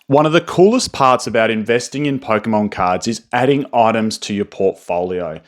One of the coolest parts about investing in Pokemon cards is adding items to your portfolio.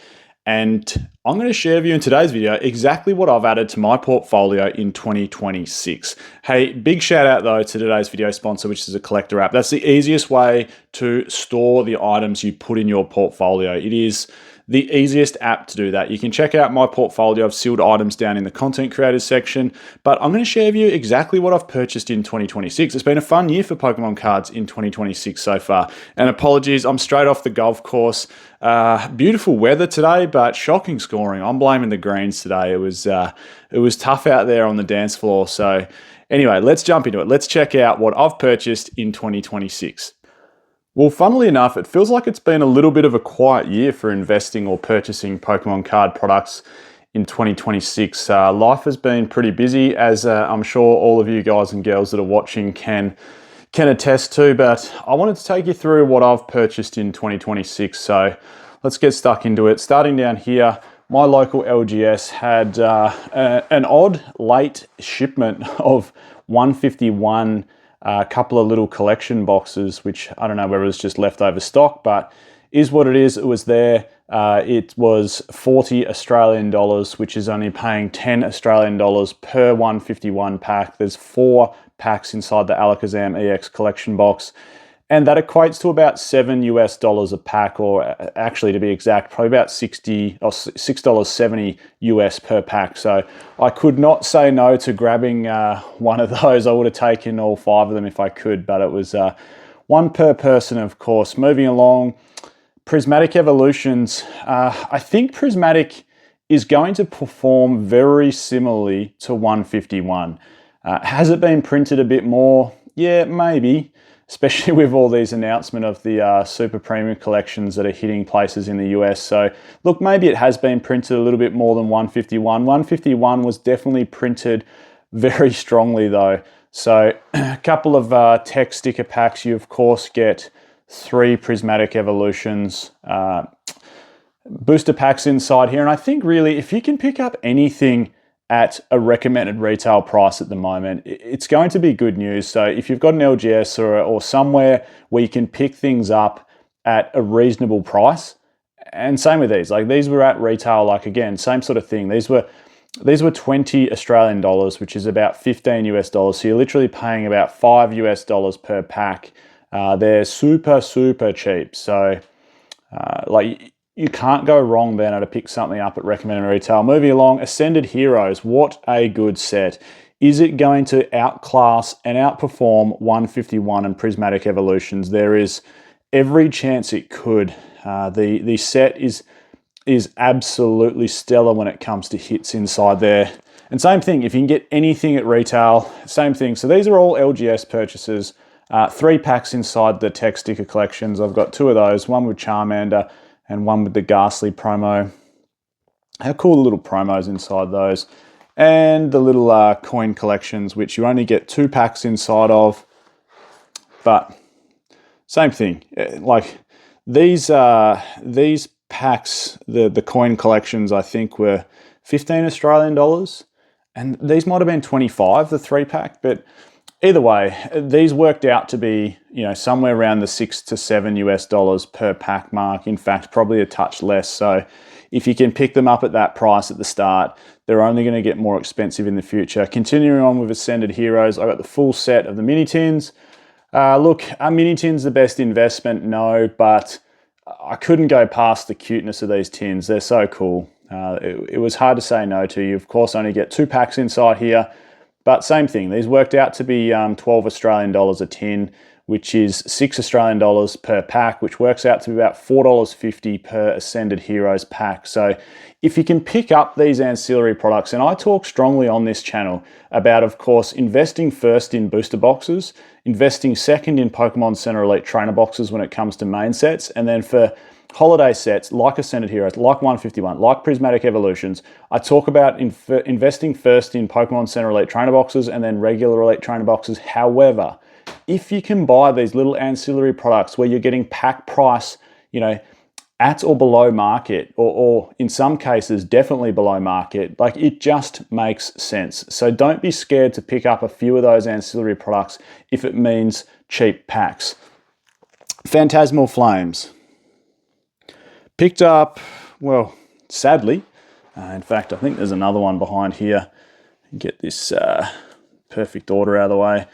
And I'm going to share with you in today's video exactly what I've added to my portfolio in 2026. Hey, big shout out though to today's video sponsor, which is a collector app. That's the easiest way to store the items you put in your portfolio. It is the easiest app to do that. You can check out my portfolio of sealed items down in the content creators section, but I'm going to share with you exactly what I've purchased in 2026. It's been a fun year for Pokemon cards in 2026 so far. And apologies, I'm straight off the golf course. Beautiful weather today, but shocking scoring. I'm blaming the greens today. It was tough out there on the dance floor. So anyway, let's jump into it. Let's check out what I've purchased in 2026. Well, funnily enough, it feels like it's been a little bit of a quiet year for investing or purchasing Pokemon card products in 2026. Life has been pretty busy, as I'm sure all of you guys and girls that are watching can attest to, but I wanted to take you through what I've purchased in 2026. So let's get stuck into it. Starting down here, my local LGS had an odd late shipment of 151 a couple of little collection boxes, which I don't know whether it's just leftover stock, but is what it is. It was there. It was 40 Australian dollars, which is only paying 10 Australian dollars per 151 pack. There's 4 packs inside the Alakazam EX collection box, and that equates to about $7 a pack, or actually to be exact, probably about 60 or $6.70 US per pack. So I could not say no to grabbing one of those. I would have taken all 5 of them if I could, but it was one per person, of course. Moving along, Prismatic Evolutions. I think Prismatic is going to perform very similarly to 151. Has it been printed a bit more? Yeah, maybe. Especially with all these announcements of the super premium collections that are hitting places in the US. So look, maybe it has been printed a little bit more than 151. 151 was definitely printed very strongly though. So a couple of tech sticker packs. You of course get 3 Prismatic Evolutions booster packs inside here. And I think really if you can pick up anything at a recommended retail price at the moment, it's going to be good news. So if you've got an LGS or somewhere where you can pick things up at a reasonable price, and same with these, like these were at retail, like again, same sort of thing. These were 20 Australian dollars, which is about 15 US dollars. So you're literally paying about 5 US dollars per pack. They're super, super cheap. So like, you can't go wrong then to pick something up at recommended retail. Moving along, Ascended Heroes. What a good set. Is it going to outclass and outperform 151 and Prismatic Evolutions? There is every chance it could. The set is absolutely stellar when it comes to hits inside there. And same thing, if you can get anything at retail, same thing. So these are all LGS purchases. 3 packs inside the tech sticker collections. I've got 2 of those, one with Charmander and one with the Ghastly promo. How cool the little promos inside those. And the little coin collections, which you only get 2 packs inside of. But same thing. Like these packs, the coin collections, I think were 15 Australian dollars. And these might have been 25, the 3 pack, but either way, these worked out to be, somewhere around the 6 to 7 US dollars per pack mark. In fact, probably a touch less. So if you can pick them up at that price at the start, they're only going to get more expensive in the future. Continuing on with Ascended Heroes, I got the full set of the mini tins. Look, are mini tins the best investment? No, but I couldn't go past the cuteness of these tins. They're so cool. It was hard to say no to. You, of course, only get 2 packs inside here. But same thing, these worked out to be 12 Australian dollars a tin, which is 6 Australian dollars per pack, which works out to be about $4.50 per Ascended Heroes pack. So if you can pick up these ancillary products, and I talk strongly on this channel about, of course, investing first in booster boxes, investing second in Pokemon Center Elite Trainer boxes when it comes to main sets, and then for holiday sets like Ascended Heroes, like 151, like Prismatic Evolutions, I talk about investing first in Pokemon Center Elite Trainer boxes and then regular Elite Trainer boxes. However, if you can buy these little ancillary products where you're getting pack price, at or below market, or in some cases definitely below market, like it just makes sense. So don't be scared to pick up a few of those ancillary products if it means cheap packs. Fantasmal Flames. Picked up, well, sadly, in fact, I think there's another one behind here. Get this perfect order out of the way.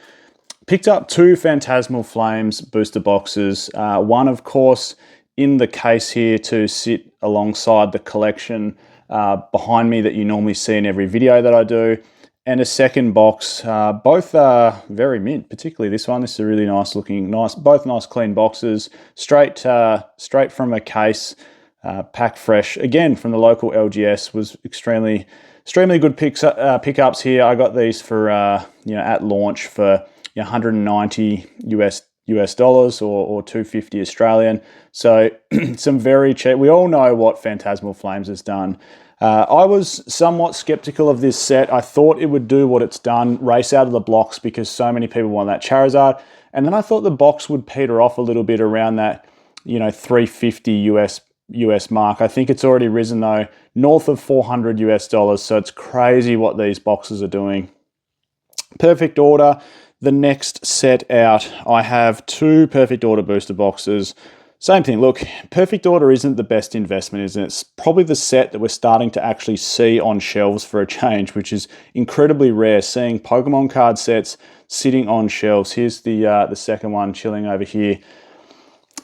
Picked up 2 Fantasmal Flames booster boxes. One, of course, in the case here to sit alongside the collection behind me that you normally see in every video that I do. And a second box. Both are very mint, particularly this one. This is a really nice looking, both nice clean boxes. Straight from a case, packed fresh. Again, from the local LGS. Was extremely good pickups here. I got these for at launch for 190 US dollars or 250 Australian. So some very cheap. We all know what Fantasmal Flames has done. I was somewhat skeptical of this set. I thought it would do what it's done, race out of the blocks because so many people want that Charizard. And then I thought the box would peter off a little bit around that, 350 US mark. I think it's already risen though, north of 400 US dollars. So it's crazy what these boxes are doing. Perfect order. The next set out, I have 2 perfect order booster boxes. Same thing, look, perfect order isn't the best investment, isn't it? It's probably the set that we're starting to actually see on shelves for a change, which is incredibly rare, seeing Pokemon card sets sitting on shelves. Here's the second one chilling over here.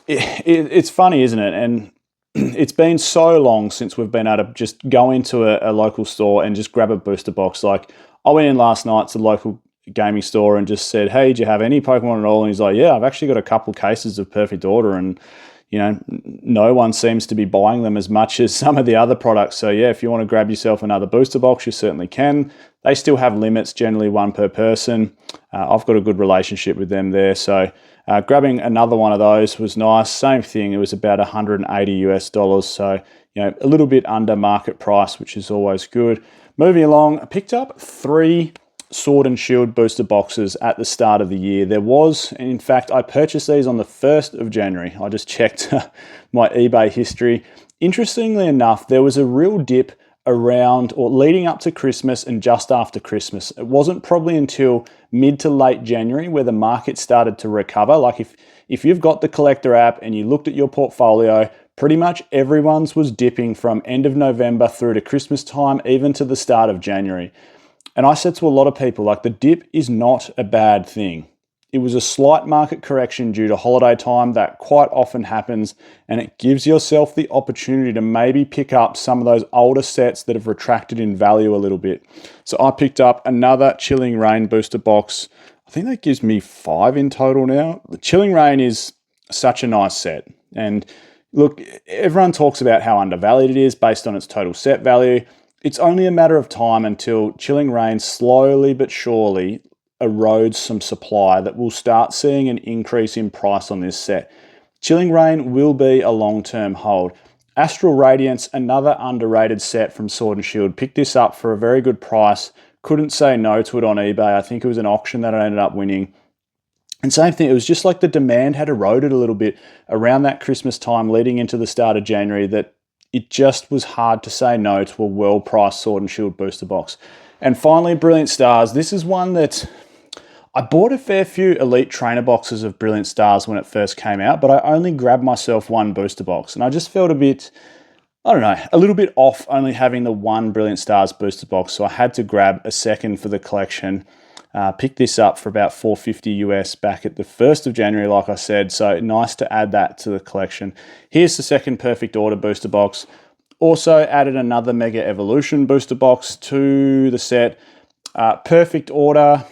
It's funny, isn't it? And it's been so long since we've been able to just go into a local store and just grab a booster box. Like, I went in last night to the local gaming store and just said, hey, do you have any Pokemon at all? And he's like, yeah, I've actually got a couple cases of perfect order, and no one seems to be buying them as much as some of the other products. So yeah, if you want to grab yourself another booster box, you certainly can. They still have limits, generally 1 per person. I've got a good relationship with them there. So grabbing another one of those was nice. Same thing, it was about 180 US dollars. So, a little bit under market price, which is always good. Moving along, I picked up 3 Sword and Shield booster boxes at the start of the year. There was, and in fact, I purchased these on the 1st of January. I just checked my eBay history. Interestingly enough, there was a real dip around or leading up to Christmas and just after Christmas. It wasn't probably until mid to late January where the market started to recover. Like if you've got the collector app and you looked at your portfolio, pretty much everyone's was dipping from end of November through to Christmas time, even to the start of January. And I said to a lot of people, like, the dip is not a bad thing. It was a slight market correction due to holiday time that quite often happens, and it gives yourself the opportunity to maybe pick up some of those older sets that have retracted in value a little bit. So I picked up another Chilling Reign booster box. I think that gives me 5 in total now. The Chilling Reign is such a nice set. And look, everyone talks about how undervalued it is based on its total set value. It's only a matter of time until Chilling Reign slowly but surely erodes some supply that we'll start seeing an increase in price on this set. Chilling Reign will be a long-term hold. Astral Radiance, another underrated set from Sword and Shield. Picked this up for a very good price. Couldn't say no to it on eBay. I think it was an auction that I ended up winning. And same thing, it was just like the demand had eroded a little bit around that Christmas time leading into the start of January, that it just was hard to say no to a well-priced Sword and Shield booster box. And finally, Brilliant Stars. This is one that I bought a fair few Elite Trainer boxes of Brilliant Stars when it first came out, but I only grabbed myself 1 booster box. And I just felt a bit, a little bit off only having the 1 Brilliant Stars booster box. So I had to grab a second for the collection. Picked this up for about $450 US back at the 1st of January, like I said. So nice to add that to the collection. Here's the second Perfect Order booster box. Also added another Mega Evolution booster box to the set. Perfect Order,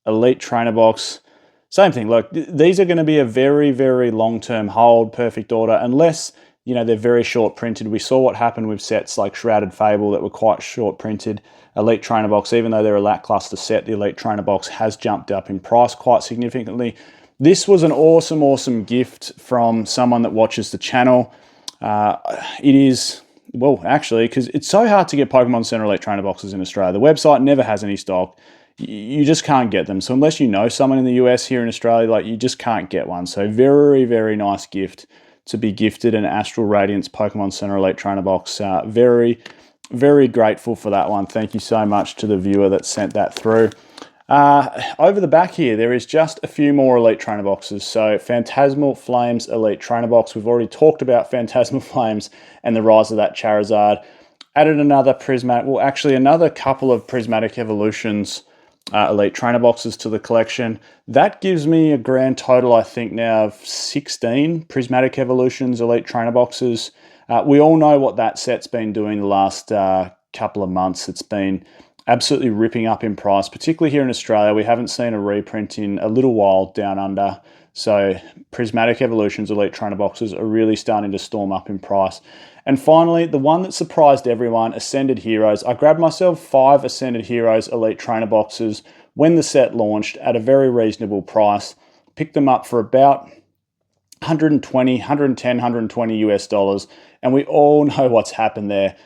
Elite Trainer box. Same thing. Look, these are going to be a very, very long-term hold, Perfect Order, unless they're very short printed. We saw what happened with sets like Shrouded Fable that were quite short printed. Elite Trainer box, even though they're a lackluster set, the Elite Trainer box has jumped up in price quite significantly. This was an awesome, awesome gift from someone that watches the channel. It is, well, actually, because it's so hard to get Pokemon Center Elite Trainer boxes in Australia. The website never has any stock. You just can't get them. So unless you know someone in the US here in Australia, like, you just can't get one. So very, very nice gift to be gifted an Astral Radiance Pokemon Center Elite Trainer box. Very, very grateful for that one. Thank you so much to the viewer that sent that through. Over the back here, there is just a few more Elite Trainer boxes. So Phantasmal Flames Elite Trainer box. We've already talked about Phantasmal Flames and the rise of that Charizard. Added another Prismatic, well, actually another couple of Prismatic Evolutions Elite Trainer boxes to the collection. That gives me a grand total, I think, now of 16 Prismatic Evolutions Elite Trainer boxes. We all know what that set's been doing the last couple of months. It's been absolutely ripping up in price, particularly here in Australia. We haven't seen a reprint in a little while down under. So Prismatic Evolutions Elite Trainer boxes are really starting to storm up in price. And finally, the one that surprised everyone, Ascended Heroes. I grabbed myself 5 Ascended Heroes Elite Trainer boxes when the set launched at a very reasonable price. Picked them up for about 120, 110, 120 US dollars. And we all know what's happened there.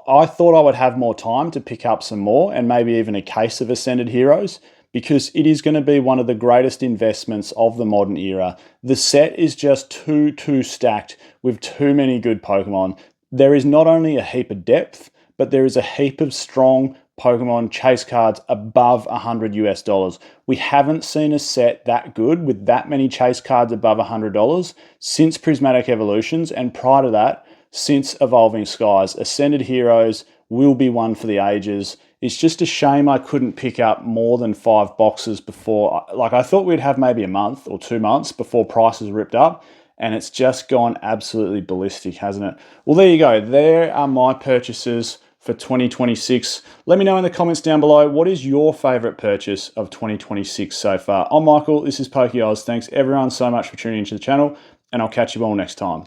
I thought I would have more time to pick up some more and maybe even a case of Ascended Heroes, because it is going to be one of the greatest investments of the modern era. The set is just too stacked with too many good Pokemon. There is not only a heap of depth, but there is a heap of strong Pokemon chase cards above 100 US dollars. We haven't seen a set that good with that many chase cards above $100 since Prismatic Evolutions, and prior to that, since Evolving Skies. Ascended Heroes will be one for the ages. It's just a shame I couldn't pick up more than 5 boxes before. Like, I thought we'd have maybe a month or 2 months before prices ripped up, and it's just gone absolutely ballistic, hasn't it? Well, there you go. There are my purchases for 2026. Let me know in the comments down below, what is your favorite purchase of 2026 so far? I'm Michael, this is PokeOz. Thanks everyone so much for tuning into the channel, and I'll catch you all next time.